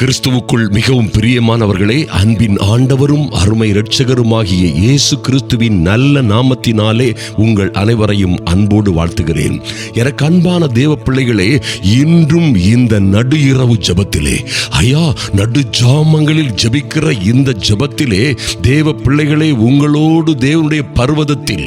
கிறிஸ்துவுக்குள் மிகவும் பிரியமானவர்களே, அன்பின் ஆண்டவரும் அருமை இரட்சகருமாகிய இயேசு கிறிஸ்துவின் நல்ல நாமத்தினாலே உங்கள் அனைவரையும் அன்போடு வாழ்த்துகிறேன். எனக்கு அன்பான தேவ பிள்ளைகளே, இன்றும் இந்த நடு இரவு ஜெபத்திலே, நடு ஜாமங்களில் ஜெபிக்கிற இந்த ஜெபத்திலே தேவ பிள்ளைகளே, உங்களோடு தேவனுடைய பர்வதத்தில்,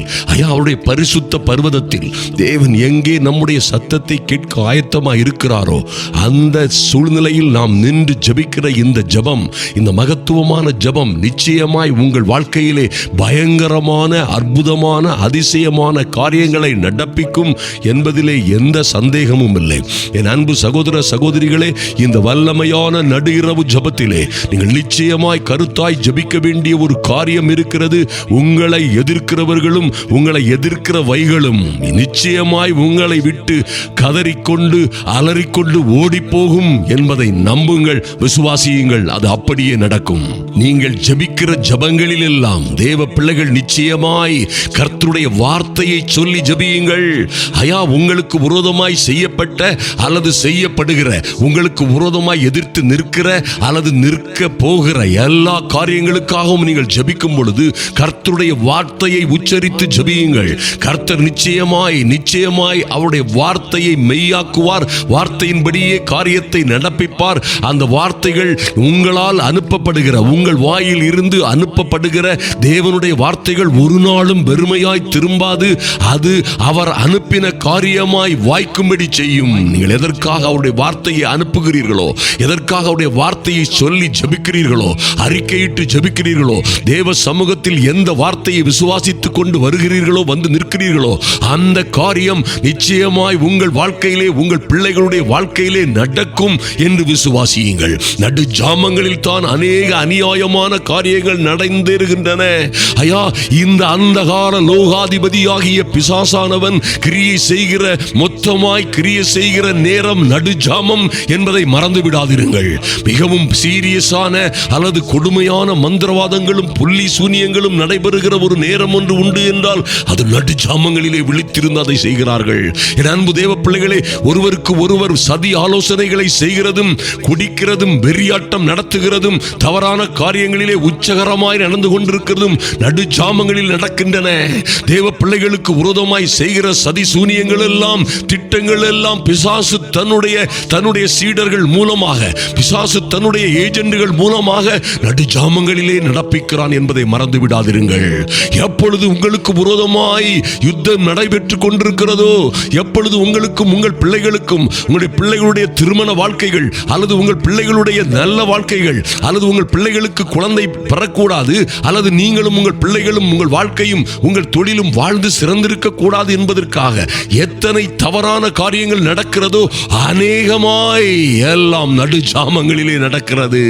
அவருடைய பரிசுத்த பர்வதத்தில் தேவன் எங்கே நம்முடைய சத்தத்தை கேட்க ஆயத்தமாக இருக்கிறாரோ அந்த சூழ்நிலையில் நாம் நின்று ஜெபிக்கிற இந்த ஜெபம், இந்த மகத்துவமான ஜெபம் நிச்சயமாய் உங்கள் வாழ்க்கையிலே பயங்கரமான, அற்புதமான, அதிசயமான காரியங்களை நடப்பிக்கும் என்பதிலே எந்த சந்தேகமும் இல்லை. என் அன்பு சகோதர சகோதரிகளே, இந்த வல்லமையான நடு இரவு ஜெபத்திலே நீங்கள் நிச்சயமாய் கருத்தாய் ஜெபிக்க வேண்டிய ஒரு காரியம் இருக்கிறது. உங்களை எதிர்க்கிறவர்களும் உங்களை எதிர்க்கிற வைகளும் நிச்சயமாய் உங்களை விட்டு கதறிக்கொண்டு அலறிக்கொண்டு ஓடி போகும் என்பதை நம்புங்கள், விசுவாசியுங்கள். அது அப்படியே நடக்கும். நீங்கள் ஜெபிக்கிற ஜெபங்களில் எல்லாம் தேவ பிள்ளைகள் நிச்சயமாய் கர்த்தருடைய வார்த்தையை சொல்லி ஜெபியுங்கள். உங்களுக்கு விரோதமாய் செய்யப்பட்ட அல்லது செய்யப்படுகிற, உங்களுக்கு விரோதமாய் எதிர்த்து நிற்கிற அல்லது நிற்க போகிற எல்லா காரியங்களுக்காகவும் நீங்கள் ஜெபிக்கும் பொழுது கர்த்தருடைய வார்த்தையை உச்சரித்து ஜெபியுங்கள். கர்த்தர் நிச்சயமாய் அவருடைய வார்த்தையை மெய்யாக்குவார். வார்த்தையின்படியே காரியத்தை நடப்பிப்பார். அந்த வார்த்தைகள் உங்களால் அனுப்பப்படுகிற, உங்கள் வாயில் இருந்து அனுப்பப்படுகிற தேவனுடைய வார்த்தைகள் ஒரு நாளும் வெறுமையாய் திரும்பாது. அது அவர் அனுப்பின காரியமாய் வாய்க்கும்படி செய்யும். நீங்கள் எதற்காக அவருடைய வார்த்தையை அனுப்புகிறீர்களோ, எதற்காக அவருடைய வார்த்தையை சொல்லி ஜெபிக்கிறீர்களோ, அறிக்கையிட்டு ஜெபிக்கிறீர்களோ, தேவ சமூகத்தில் எந்த வார்த்தையை விசுவாசித்துக் கொண்டு வருகிறீர்களோ, வந்து நிற்கிறீர்களோ, அந்த காரியம் நிச்சயமாய் உங்கள் வாழ்க்கையிலே, உங்கள் பிள்ளைகளுடைய வாழ்க்கையிலே நடக்கும் என்று விசுவாசியுங்கள். நடு ஜாமங்களில் தான் அநேக அநியாயமான காரியங்கள் நடந்தேறுகின்றன. இந்த அந்தகார லோகாதிபதியாகிய பிசாசானவன் கிரியை செய்கிற, மொத்தமாய் கிரியை செய்கிற நேரம் நடு ஜாமம் என்பதை மறந்து விடாதிருங்கள். மிகவும் சீரியஸான அல்லது கொடுமையான மந்திரவாதங்களும் புள்ளி சூனியங்களும் நடைபெறுகிற ஒரு நேரம் ஒன்று உண்டு என்றால் அது நடு ஜாமங்களிலே விழித்திருந்து அதை செய்கிறார்கள். என் அன்பு தேவ பிள்ளைகளே, ஒருவருக்கு ஒருவர் சதி ஆலோசனைகளை செய்கிறதும், குடிக்கிறதும், வெறியாட்டம் நடத்துகிறதும், தவறான காரியங்களிலே உச்சகரமாய் நடந்து கொண்டிருக்கிறதும் நடு ஜாமங்களில் நடக்கின்றன. தேவ பிள்ளைகளுக்கு விரோதமாய் செய்கிற சதி சூனியங்கள் எல்லாம், திட்டங்கள் எல்லாம் பிசாசு தன்னுடைய சீடர்கள் மூலமாக, பிசாசு தன்னுடைய ஏஜெண்டுகள் மூலமாக நடு ஜாமங்களிலே நடப்பிக்கிறான் என்பதை மறந்து விடாதிருங்கள். எப்பொழுது உங்களுக்கு விரோதமாய் யுத்தம் நடைபெற்றுக் கொண்டிருக்கிறதோ, எப்பொழுது உங்களுக்கும் உங்கள் பிள்ளைகளுக்கும், உங்களுடைய பிள்ளைகளுடைய திருமண வாழ்க்கைகள் அல்லது உங்கள் பிள்ளைகளுடைய நல்ல வாழ்க்கைகள் அல்லது உங்கள் பிள்ளைகளுக்கு குழந்தை பெறக்கூடாது, அல்லது நீங்களும் உங்கள் பிள்ளைகளும் உங்கள் வாழ்க்கையும் உங்கள் தொழிலும் வாழ்ந்து சிறந்திருக்க கூடாது என்பதற்காக எத்தனை தவறான காரியங்கள் நடக்கிறதோ அநேகமாய் எல்லாம் நடு ஜாமங்களிலே நடக்கிறது.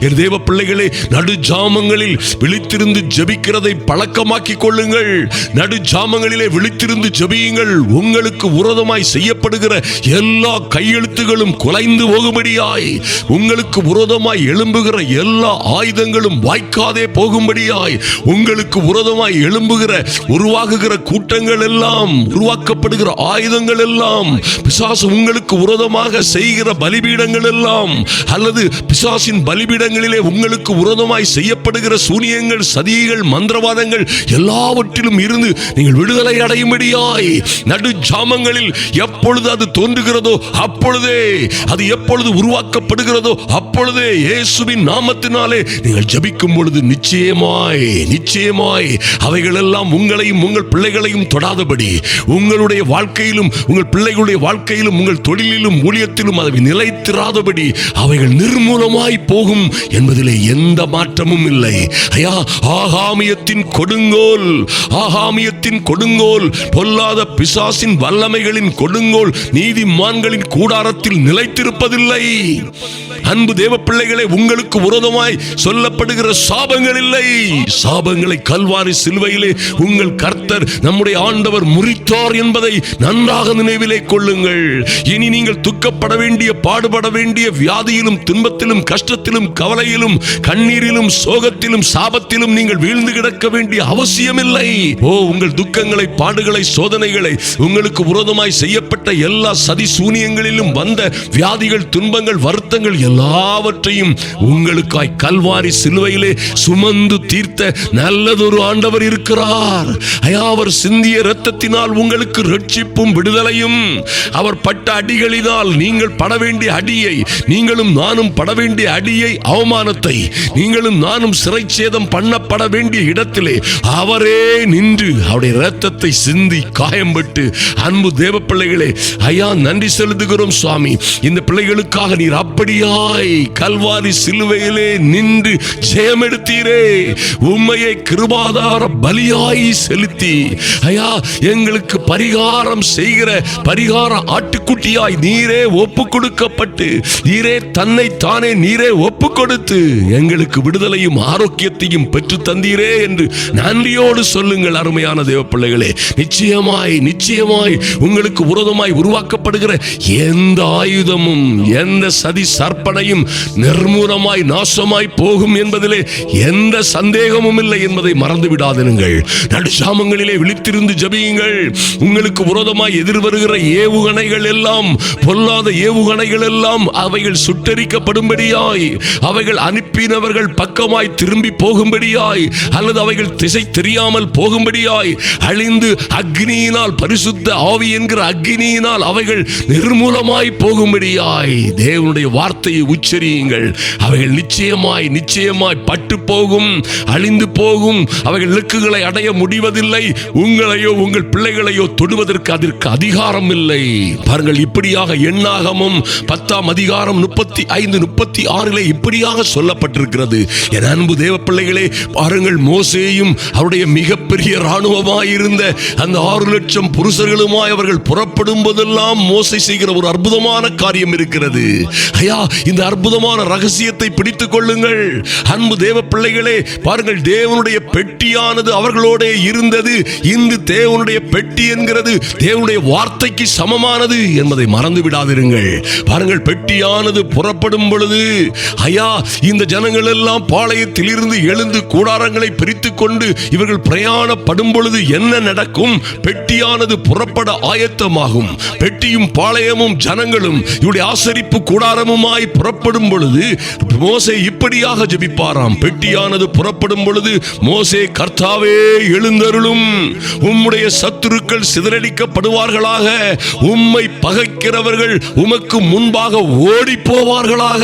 என் தேவ பிள்ளைகளே, நடு ஜாமங்களில் விழித்திருந்து ஜெபிக்கிறதை பழக்கமாக்கிக் கொள்ளுங்கள். நடு ஜாமங்களிலே விழித்திருந்து ஜெபியுங்கள். உங்களுக்கு விரோதமாய் செய்யப்படுகிற எல்லா கையெழுத்துகளும் குலைந்து போகும்படியாய், உங்களுக்கு விரோதமாய் எழும்புகிற எல்லா ஆயுதங்களும் வாய்க்காதே போகும்படியாய், உங்களுக்கு விரோதமாய் எழும்புகிற, உருவாகுகிற கூட்டங்கள் எல்லாம், உருவாக்கப்படுகிற ஆயுதங்கள் எல்லாம், பிசாசு உங்களுக்கு விரோதமாக செய்கிற பலிபீடங்கள் எல்லாம், அல்லது பிசாசின் பலிபீடங்களிலே உங்களுக்கு விரோதமாய் செய்யப்படுகிற சூனியங்கள், சதிகள், மந்திரவாதங்கள் எல்லாவற்றிலும் இருந்து நீங்கள் விடுதலை அடையும்படியாய் நடு ஜாமங்களில் எப்பொழுது அது தோன்றுகிறதோ அப்பொழுதே, அது எப்பொழுது உருவாக்கப்படுகிறதோ அப்பொழுதே இயேசுவின் நாமத்தினாலே நீங்கள் ஜெபிக்கும் பொழுது நிச்சயமாய் அவைகள் எல்லாம் உங்களையும் உங்கள் பிள்ளைகளையும் தொடாதபடி, உங்களுடைய வாழ்க்கையிலும் உங்கள் பிள்ளைகளுடைய வாழ்க்கையிலும் உங்கள் தொழிலிலும் ஊழியத்திலும் அதை நிலைத்திராதபடி அவைகள் நிர்மூலமாய் போகும் என்பதிலே எந்த மாற்றமும் இல்லை. ஆகாமியத்தின் கொடுங்கோல், பொல்லாத பிசாசின் வல்லமைகளின் கொடுங்கோல் நீதிமான்களின் கூடாரத்தில் நிலைத்திருப்பதில்லை. அன்பு தேவ பிள்ளைகளே, உங்களுக்கு விரோதமாய் சொல்லப்படுகிற சாபங்கள் இல்லை. சாபங்களை கல்வாரி சிலுவையிலே உங்கள் கர்த்தர், நம்முடைய ஆண்டவர் முறித்தார் என்பதை நன்றாக நினைவிலே கொள்ளுங்கள். இனி நீங்கள் துக்கப்பட வேண்டிய, பாடுபட வேண்டிய, வியாதியிலும் துன்பத்திலும் கஷ்டத்திலும் கவலையிலும் கண்ணீரிலும் சோகத்திலும் சாபத்திலும் நீங்கள் வீழ்ந்து கிடக்க வேண்டிய அவசியமில்லை. உங்கள் துக்கங்களை, பாடுகளை, சோதனைகளை, உங்களுக்கு விரோதமாய் செய்யப்பட்ட எல்லா சதி சூனியங்களிலும் வந்த வியாதிகள், துன்பங்கள், வருத்தங்கள் எல்லா எல்லாவற்றையும் உங்களுக்காய் கல்வாரி சிலுவையிலே சுமந்து தீர்த்த நல்லதொரு ஆண்டவர் இருக்கிறார். அவர் சிந்திய இரத்தத்தினால் உங்களுக்கு ரட்சிப்பும் விடுதலையும், அவர் பட்ட அடிகளினால் நீங்கள் பட வேண்டிய அடியை, நீங்களும் நானும் பட வேண்டிய அடியை, அவமானத்தை, நீங்களும் நானும் சிறைச்சேதம் பண்ணப்பட வேண்டிய இடத்திலே அவரே நின்று அவருடைய இரத்தத்தை சிந்தி காயம்பட்டு, அன்பு தேவ பிள்ளைகளே, ஐயா நன்றி செலுத்துகிறோம் சுவாமி. இந்த பிள்ளைகளுக்காக நீர் அப்படியாய் கல்வாரி சிலுவையிலே நின்று ஜெயம் எடுத்தீரே. உம்மையை கிருபாதார பலியாய் செலுத்தி ஐயா எங்களுக்கு பரிகாரம் செய்கிற பரிகார ஆட்டுக்குட்டியாய் நீரே ஒப்பு கொடுக்கப்பட்டு, நீரே தன்னை தானே நீரே ஒப்பு கொடுத்து எங்களுக்கு விடுதலையும் ஆரோக்கியத்தையும் பெற்று தந்தீரே என்று நன்றியோடு சொல்லுங்கள் அருமையான தேவ பிள்ளைகளே. நிச்சயமாய் நிச்சயமாய் உங்களுக்கு விரோதமாய் உருவாக்கப்படுகிற எந்த ஆயுதமும் எந்த சதி சற்பனையும் நிர்மூலமாய் நாசமாய் போகும் என்பதிலே எந்த சந்தேகமும் இல்லை என்பதை மறந்து விடாதீர்கள். நடுசாமங்களிலே விழித்திருந்து ஜெபியுங்கள். உங்களுக்கு விரோதமாய் எதிர்வருகிற ஏவுகணைகள் எல்லாம், பொல்லாத ஏவுகணைகள் எல்லாம் அவைகள் சுட்டரிக்கப்படும்படியாய், அவைகள் அனுப்பினவர்கள் பக்கமாய் திரும்பி போகும்படியாய், அல்லது அவைகள் திசை தெரியாமல் போகும்படியாய், அழிந்து அக்னியினால், பரிசுத்த ஆவி என்கிற அக்னியினால் அவைகள் நிர்மூலமாய் போகும்படியாய் தேவனுடைய வார்த்தையை உச்சரியுங்கள். அவைகள் நிச்சயமாய் நிச்சயமாய் பட்டு போகும், அழிந்து போகும். அவைகள் இலக்குகளை அடைய முடிவதில்லை. உங்களையோ உங்கள் பிள்ளைகளையோ தொடுவதற்கு அதற்கு அதிகாரம் இல்லை. பாருங்கள், இப்படியாக எண்ணாகமும் 10ஆம் அதிகாரம் 35-36 இப்படியாக சொல்லப்பட்டிருக்கிறது. என் அன்பு தேவ பிள்ளைகளே, பாருங்கள், மோசேயும் அவருடைய மிகப்பெரிய இராணுவமாய் இருந்த அந்த 6 லட்சம் புருஷர்களுமாய் அவர்கள் புறப்படும் போதெல்லாம் மோசே செய்கிற ஒரு அற்புதமான காரியம் இருக்கிறது. ஐயா, இந்த அற்புதமான ரகசியத்தை பிடித்துக் கொள்ளுங்கள் அன்பு தேவ பிள்ளைகளே. பாருங்கள், தேவனுடைய பெட்டியானது அவர்களோட இருந்தது. இந்த தேவனுடைய பெட்டி என்கிறது தேவனுடைய வார்த்தைக்கு சமமானது என்பதை மறந்து விடாதிருங்கள். பாருங்கள், பெட்டியானது புறப்படும் பொழுது ஐயா இந்த ஜனங்கள் எல்லாம் பாளையத்தில் இருந்து எழுந்து கூடாரங்களை பிரித்துக் கொண்டு இவர்கள் பிரயாணப்படும் பொழுது என்ன நடக்கும்? பெட்டியானது புறப்பட ஆயத்தமாகும். பெட்டியும் பாளையமும் ஜனங்களும் இவருடைய ஆசரிப்பு கூடாரமுமாய் புறப்படும் பொழுது மோசே இப்படியாக ஜெபிப்பாராம். பெட்டியானது புறப்படும் பொழுது மோசே, கர்த்தாவே எழுந்தருளும், உம்முடைய சத்துருக்கள் சிதறடிக்கப்படுவார்களாக, உம்மை பகைக்கிறவர்கள் உமக்கு முன்பாக ஓடி போவார்களாக.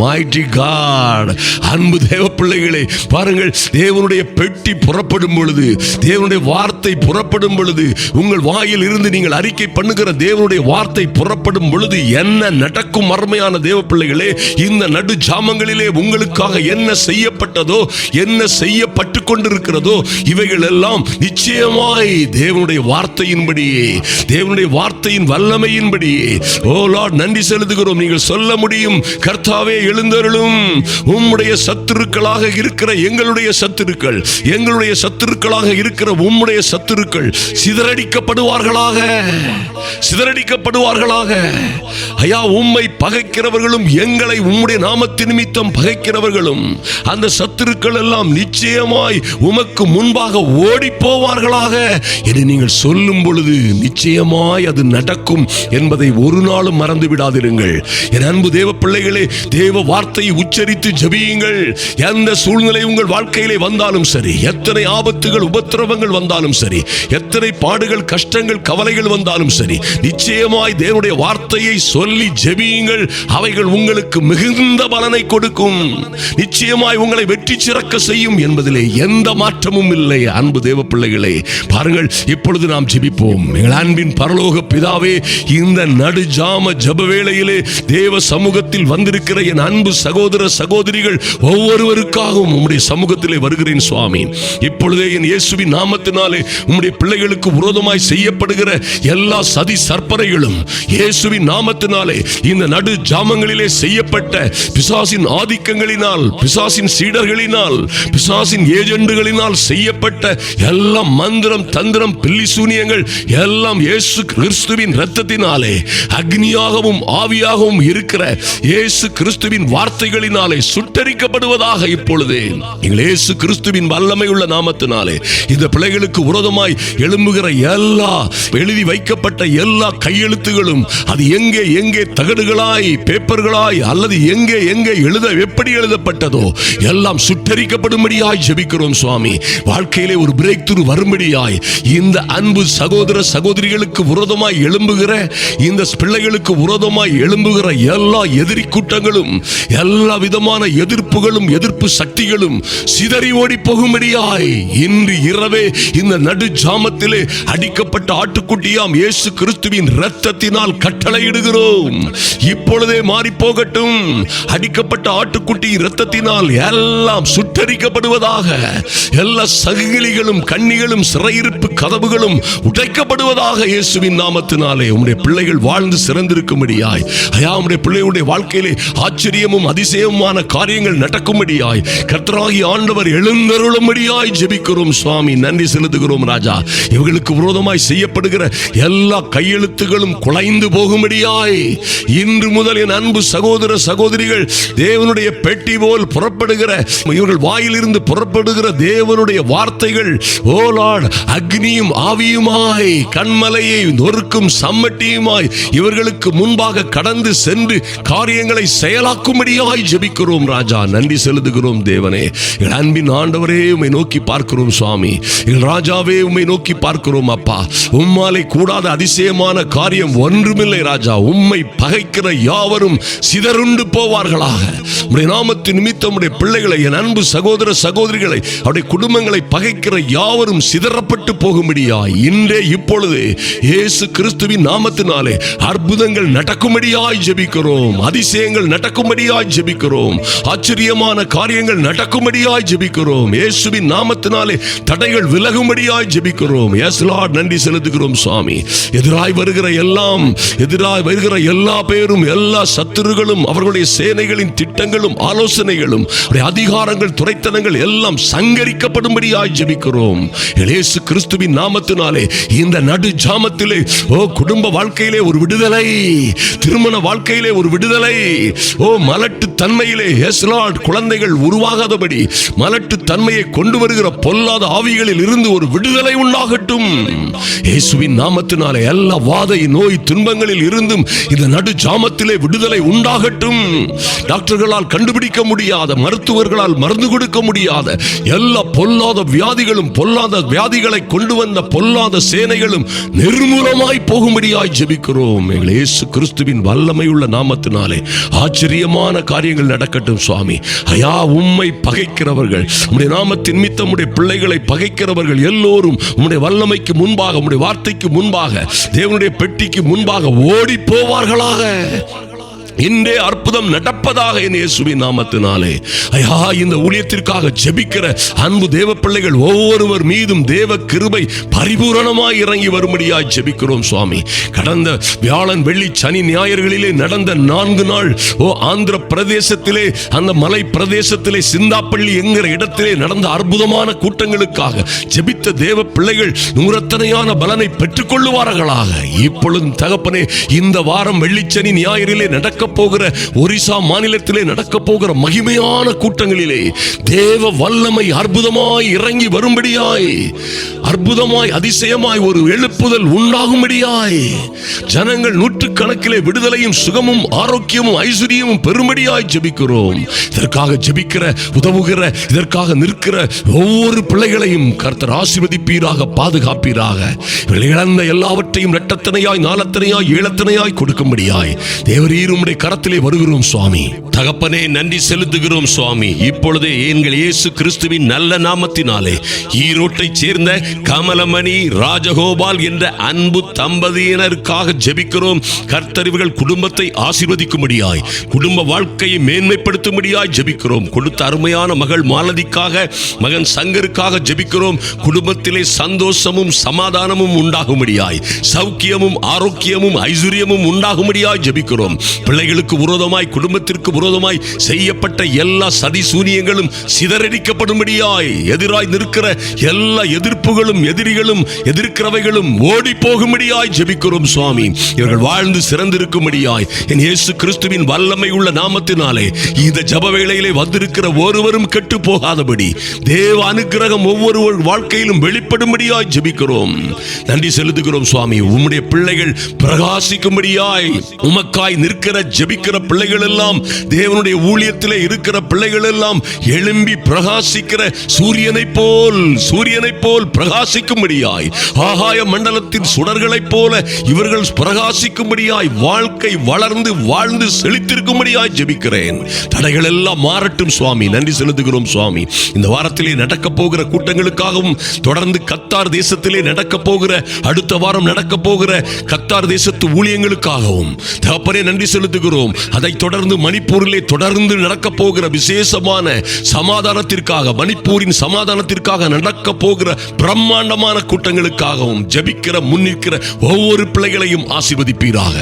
Mighty God. அன்பு தேவ பிள்ளைகளே, பாருங்கள், தேவனுடைய பெட்டி புறப்படும் பொழுது, தேவனுடைய வார்த்தை புறப்படும் பொழுது, உங்கள் வாயில் இருந்து நீங்கள் அறிக்கை பண்ணுகிற தேவனுடைய வார்த்தை புறப்படும் பொழுது என்ன நடக்கும்? அருமையான தேவ பிள்ளைகளே, இந்த நடு ஜாமங்களிலே உங்களுக்காக என்ன செய்யப்பட்டதோ, என்ன செய்யப்பட்டு கொண்டிருக்கிறதோ, இவைகள் எல்லாம் நிச்சயமாய் தேவனுடைய வார்த்தையின்படியே, தேவனுடைய வார்த்தையின் வல்லமையின்படியே. ஓ லார்ட், நன்றி செலுத்துகிறோம். நீங்கள் சொல்ல முடியும், கர்த்தாவே எழுந்தருளும், உம்முடைய சத்துருக்களாக இருக்கிற எங்களுடைய சத்துருக்கள், எங்களுடைய சத்துருக்களாக இருக்கிற உம்முடைய சத்துருக்கள் சிதறடிக்கப்படுவார்களாக, சிதறடிக்கப்படுவார்களாக. ஐயா, உம்மை பகைக்கிறவர்களும் எங்களை உம்முடைய நாமத்தின் நிமித்தம் பகைக்கிறவர்களும் அந்த சத்துருக்கள் எல்லாம் நிச்சயமாய் உமக்கு முன்பாக ஓடி போவார்களாக என்று நீங்கள் சொல்லும் பொழுது நிச்சயமாய் அது நடக்கும் என்பதை ஒரு நாளும் மறந்து விடாதிருங்கள். என் அன்பு தேவ பிள்ளைகளே, தேவ வார்த்தையை உச்சரித்து ஜெபியுங்கள். எந்த சூழ்நிலை உங்கள் வாழ்க்கையிலே வந்தாலும் சரி, எத்தனை ஆபத்துகள் உபத்திரவங்கள் வந்தாலும் சரி, எத்தனை பாடுகள் கஷ்டங்கள் கவலைகள் வந்தாலும் சரி, நிச்சயமாய் தேவனுடைய வார்த்தையை சொல்லி ஜெபியுங்கள். அவைகள் உங்களுக்கு மிகுந்த பலனை கொடுக்கும், நிச்சயமாய் உங்களை வெற்றி சிறக்க செய்யும் என்பதிலே எந்த மாற்றமும் இல்லை. அன்பு தேவ பிள்ளைகளே, பாருங்கள், இப்பொழுது நாம் ஜெபிப்போம். எங்கள் அன்பின் பரலோக பிதாவே, இந்த நடுஜாம ஜெப வேளையிலே தேவ சமூகத்தில் வந்திருக்கிற என் அன்பு சகோதர சகோதரிகள் ஒவ்வொருவருக்காகவும் உம்முடைய சமூகத்திலே வருகிறேன் சுவாமி. இப்பொழுதே என் இயேசுவின் நாமத்தினாலே உம்முடைய பிள்ளைகளுக்கு விரோதமாய் செய்யப்படுகிற எல்லா சதி சற்பனைகளும் இயேசுவின் நாமத்தினாலே இந்த நடு ஜாமங்களிலே செய்யப்பட்ட பிசாசின் ஆதிக்கங்களினால், பிசாசின் சீடர்களினால், பிசாசின் ஏஜெண்டுகளினால் செய்யப்பட்ட எல்லா மந்திரம் தந்திரம் பில்லி சூனியங்கள் எல்லாம் இயேசு கிறிஸ்துவின் இரத்தத்தினாலே, அக்னியாகவும் ஆவியாகவும் இருக்கிற இயேசு கிறிஸ்துவின் வார்த்தைகளினாலே சுட்டரிக்கப்படுவதாக இப்பொழுது எங்கள் இயேசு கிறிஸ்துவின் வல்லமை உள்ள நாமத்தினாலே இந்த பிள்ளைகளுக்கு விரோதமாய் எழும்புகிற எல்லா எழுதி வைக்கப்பட்ட எல்லா கையெழுத்துகளும் அது எங்கே எங்கே தகடுகளாய் பேப்பர்களாய் அல்லது எங்கே எங்கே எப்படி எழுதப்பட்டதோ எல்லாம் சுட்டரிக்கப்படும்படியாய் ஜெபிக்கிறோம் சுவாமி. வாழ்க்கையிலே ஒரு பிரேக் த்ரூ வரும்படியாய் இந்த அன்பு சகோதர சகோதரிகளுக்கு விரோதமாய் எழும்புகிற இந்த பிள்ளைகளுக்கு விரோதமாய் எழும்புகிற எல்லா எதிரி கூட்டங்களும் எல்லா விதமான எதிர்ப்புகளும் எதிர்ப்பு சக்திகளும் சிதறி ஓடி போகும்படியாய் இன்று இரவே இந்த நடு ஜாமத்திலே அடிக்கப்பட்ட ஆட்டுக்குட்டியாம் இயேசு கிறிஸ்துவின் இரத்தத்தினால் கட்டளையிடுகிறோம். இப்பொழுதே மாறி போகட்டும். அடிக்கப்பட்ட ஆட்டுக்குட்டி இரத்தத்தினால் எல்லாம் சுட்டரிக்கப்படுவதாக. எல்லா சகிலிகளும் கண்ணிகளும் சிறையிருப்பு கதவுகளும் உடைக்கப்படுவதாக இயேசுவின் நாமத்தினாலே. உம்முடைய பிள்ளைகள் வாழ்ந்து சிறந்திருக்கும்படியாய் ஐயா, உம்முடைய பிள்ளைகளுடைய வாழ்க்கையிலே ஆச்சரியமும் அதிசயமான காரியங்கள் நடக்கும்படியாய் கர்த்தராகிய ஆண்டவர் எழுந்தருளும்படியாய் ஜெபிக்கிறோம் சுவாமி. நன்றி செலுத்துகிறோம் ராஜா. இவர்களுக்கு விரோதமாய் செய்யப்படுகிற எல்லா கையெழுத்துகளும் குலைந்து போகும்படியாய் இன்று முதல் என் அன்பு சகோதர சகோதரிகள் தேவனுடைய பெட்டி போல் புறப்படுகிற இவர்கள் வாயிலிருந்து புறப்படுகிற தேவனுடைய வார்த்தைகள் ஓ லார்ட் அக்னியும் ஆவியுமாய் கண்மலையை நொறுக்கும் சம்மட்டியுமாய் இவர்களுக்கு முன்பாக கடந்து சென்று காரியங்களை செயலாக்கும்படியாய் ஜெபிக்கிறோம் ராஜா. நன்றி செலுத்துகிறோம் தேவனே. எங்கள் அன்பின் ஆண்டவரே, உம்மை நோக்கி பார்க்கிறோம் சுவாமி. எங்கள் ராஜாவே, உம்மை நோக்கி பார்க்கிறோம் அப்பா. உம்மாலே கூடாத அதிசயமான காரியம் ஒன்றுமில்லை ராஜா. உம்மை பகைக்கிற யாவரும் சிதறுண்டு போவார்களாக. உம்முடைய நாமத்தின் நிமித்தம் உம்முடைய பிள்ளைகளை, என் அன்பு சகோதர சகோதரிகளை, அவருடைய குடும்பங்களை பகைக்கிற யாவரும் சிதறப்பட்டு போகும்படியாய் இன்றே இப்பொழுது இயேசு கிறிஸ்துவின் நாமத்தினாலே அற்புதங்கள் நடக்கும்படியாய் ஜெபிக்கிறோம். அதிசயங்கள் நடக்கும்படியாய் ஜெபிக்கிறோம். ஆச்சரியமான காரியங்கள் நடக்கும்படியாய் ஜெபிக்கிறோம். இயேசுவின் நாமத்தினாலே தடைகள் விலகும்படியாய் ஜெபிக்கிறோம். எஸ் லார்ட், நன்றி செலுத்துகிறோம் சுவாமி. எதிராய் வருகிற எல்லா பேரும், எல்லா சத்துருகளும், அவர்களுடைய சேனைகளின் திட்டங்களும் ஆலோசனைகளும் அதிகாரங்கள் துரைத்தனங்கள் எல்லாம் சங்கரிக்கப்படும்படியாய் ஜெபிக்கிறோம். இயேசு கிறிஸ்துவின் நாமத்தினாலே இந்த நடு ஜாமத்திலே குடும்ப வாழ்க்கையிலே ஒரு விடுதலை, திருமண வாழ்க்கையிலே ஒரு விடுதலை, மலட்டு தன்மையிலே எஸ் லார்ட் குழந்தைகள் உருவாகாதபடி மலட்டு தன்மையை கொண்டு வருகிற பொல்லாத ஆவிகளில் இருந்து ஒரு விடுதலை உண்டாகட்டும். இயேசுவின் நாமத்தினாலே எல்லா வாதை நோய் துன்பங்களில் இருந்தும் இந்த நடு ஜாமத்திலே விடுதலை உண்டாகட்டும். டாக்டர்களால் கண்டுபிடிக்க முடியாத, மருத்துவர்களால் மருந்து கொடுக்க முடியாத எல்லா பொல்லாத வியாதிகளும், பொல்லாத வியாதிகளை கொண்டு வந்த பொல்லாத சேனைகளும் நிர்மூலமாய் போகும்படியாய் ஜெபிக்கிறோம். இயேசு கிறிஸ்துவின் வல்லமையுள்ள நாமத்தினாலே ஆச்சரியமான காரியங்கள் நடக்கட்டும் சுவாமி. ஐயா, உம்மை பகைக்கிறவர்கள், உம்முடைய நாமத்தின் நிமித்தம் உம்முடைய பிள்ளைகளை பகைக்கிறவர்கள் எல்லோரும் உம்முடைய வல்லமைக்கு முன்பாக, உம்முடைய வார்த்தைக்கு முன்பாக, தேவனுடைய பெட்டிக்கு முன்பாக ஓடி போவார்களாக. இன்றே அற்புதம் நடப்பதாக என் இயேசுவின் நாமத்தினாலே. ஐயா, இந்த ஊழியத்திற்காக ஜெபிக்கிற அன்பு தேவ பிள்ளைகள் ஒவ்வொருவர் மீதும் தேவ கிருபை பரிபூரணமாய் இறங்கி வரும்படியாய் ஜெபிக்கிறோம் சுவாமி. கடந்த வியாழன் வெள்ளி சனி ஞாயிறுகளிலே நடந்த 4 நாள் ஆந்திர பிரதேசத்திலே, அந்த மலை பிரதேசத்திலே சிந்தாப்பள்ளி என்கிற இடத்திலே நடந்த அற்புதமான கூட்டங்களுக்காக ஜெபித்த தேவ பிள்ளைகள் நூறத்தனையான பலனை பெற்றுக் கொள்ளுவார்களாக. இப்பொழுது தகப்பனே, இந்த வாரம் வெள்ளிச்சனி ஞாயிறிலே நடக்க போகிற ஒரிசா மாநிலத்திலே நடக்க போகிற மகிமையான கூட்டங்களிலே தேவ வல்லமை அற்புதமாய் இறங்கி வரும்படியாய், அற்புதமாய் அதிசயமாய் ஒரு எழுப்புதல் உண்டாகும்படியாய், ஜனங்கள் நூற்றுக்கணக்கிலே விடுதலையும் சுகமும் ஆரோக்கியமும் ஐஸ்வர்யமும் பெரும்படியாய் ஜெபிக்கிறோம். இதற்காக ஜெபிக்கிற, உதவுகிற, இதற்காக நிற்கிற ஒவ்வொரு பிள்ளைகளையும் கர்த்தர் ஆசீர்வதிப்பீராக, பாதுகாப்பீராக. இழந்த எல்லாவற்றையும் இரட்டத்தனையாய், நாலத்தனையாய், ஏழத்தனையாய் கொடுக்கும்படியாய் தேவரீர் உம்முடைய கரத்திலே வருகிறோம் சுவாமி. தகப்பனே, நன்றி செலுத்துகிறோம் சுவாமி. இப்பொழுதே எங்கள் இயேசு கிறிஸ்துவின் நல்ல நாமத்தினாலே ஈரோட்டை சேர்ந்த கமலமணி ராஜகோபால் என்ற அன்பு தம்பதியினருக்காக ஜெபிக்கிறோம். கர்த்தர் இவர்கள் குடும்பத்தை ஆசீர்வதிக்கும்படியாய், குடும்ப வாழ்க்கையை மேன்மைப்படுத்தும்படியாய் ஜெபிக்கிறோம். கொடுத்த அருமையான மகள் மாலதிக்காக, மகன் சங்கருக்காக ஜெபிக்கிறோம். குடும்பத்திலே சந்தோஷமும் சமாதானமும் உண்டாகும்படியாய், சௌக்கியமும் ஆரோக்கியமும் ஐஸ்வர்யமும் உண்டாகும்படியாய் ஜெபிக்கிறோம். பிள்ளைகளுக்கு விரோதமாய், குடும்பத்திற்கு விரோதமாய் செய்யப்பட்ட எல்லா சதி சூனியங்களும் சிதறடிக்கப்படும்படியாய் எதிராய் நிற்கிற எல்லா எதிர்ப்புகளும் எதிரிகளும் எதிர்க்கிறவைகளும் ஓடி போகும்படியாய் ஜெபிக்கிறோம் சுவாமி. இவர்கள் வாழ்ந்து சிறந்திருக்கும்படியாய் என் இயேசு கிறிஸ்துவின் வல்லமை உள்ள நாமத்தினாலே இந்த ஜெப வேளையிலே வந்திருக்கிற ஒருவரும் கெட்டு போகாதபடி தேவ அனுக்கிரகம் ஒவ்வொரு வாழ்க்கையிலும் வெளிப்படும்படியாய் ஜெபிக்கிறோம். நன்றி செலுத்துகிறோம் சுவாமி. உம்முடைய பிள்ளைகள் பிரகாசிக்கும்படியாய் உமக்காய் நிற்கிற ஜெபிக்கிற பிள்ளைகள் எல்லாம், தேவனுடைய ஊழியத்திலே இருக்கிற பிள்ளைகள் எல்லாம் எழும்பி பிரகாசிக்கிற சூரியனை போல் பிரகாசிக்கும்படியாய், ஆகாய மண்டலத்தின் சுடர்களைப் போல இவர்கள் பிரகாசிக்கும்படியாய், வாழ்க்கை வளர்ந்து வாழ்ந்து செழித்திருக்கும்படியாய் ஜெபிக்கிறேன். தடைகள் எல்லாம் மாறட்டும் சுவாமி. நன்றி செலுத்துகிறோம் சுவாமி. இந்த வாரத்திலே நடக்க போகிற கூட்டங்களுக்காகவும், தொடர்ந்து கத்தார் தேசத்திலே நடக்க போகிற, அடுத்த வாரம் நடக்க போகிற கத்தார் தேசத்து ஊழியங்களுக்காகவும் தகப்பனே நன்றி செலுத்துகிறோம். அதை தொடர்ந்து மணிப்பூரிலே தொடர்ந்து நடக்க போகிற விசேஷமான சமாதானத்திற்காக, மணிப்பூரின் சமாதானத்திற்காக நடக்க போகிற பிரம்மாண்டமான கூட்டங்களுக்காகவும் ஜெபிக்கிற முன்னிற்கிற ஒவ்வொரு பிள்ளைகளையும் ஆசீர்வதிப்பீராக.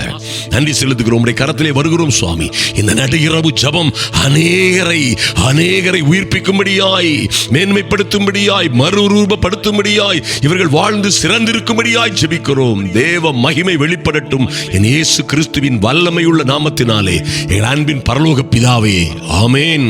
நன்றி செலுத்துகிறோம். உடைய கரத்திலே வருகிறோம் சுவாமி. இந்த நடுஇரவு ஜெபம் அநேகரை உயிர்ப்பிக்கும்படியாய், மேன்மைப்படுத்தும்படியாய், மறுரூபப்படுத்தும்படியாய், இவர்கள் வாழ்ந்து சிறந்திருக்கும்படியாய் ஜெபிக்கிறோம். தேவ மகிமை வெளிப்படட்டும் என் இயேசு கிறிஸ்துவின் வல்லமையுள்ள நாமத்தினாலே என் அன்பின் பரலோக பிதாவே, ஆமேன்,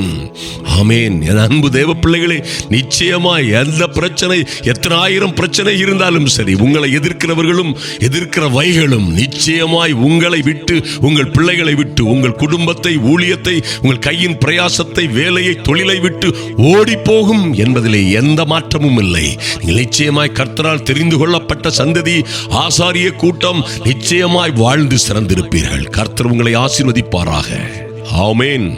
ஆமேன். என் அன்பு தேவ பிள்ளைகளே, நிச்சயமாய் எந்த பிரச்சனை, எத்தனை ஆயிரம் பிரச்சனை இருந்தாலும் சரி, உங்களை எதிர்க்கிறவர்களும் எதிர்க்கிறவைகளும் நிச்சயமாய் உங்களை விட்டு, உங்கள் பிள்ளைகளை விட்டு, உங்கள் குடும்பத்தை, ஊழியத்தை, உங்கள் கையின் பிரயாசத்தை, வேலையை, தொழிலை விட்டு ஓடி போகும் என்பதிலே எந்த மாற்றமும் இல்லை. நீங்கள் நிச்சயமாய் கர்த்தரால் தெரிந்து கொள்ளப்பட்ட சந்ததி, ஆசாரிய கூட்டம், நிச்சயமாய் வாழ்ந்து சிறந்திருப்பீர்கள். கர்த்தர் உங்களை ஆசீர்வதிப்பாராக. ஆமென்.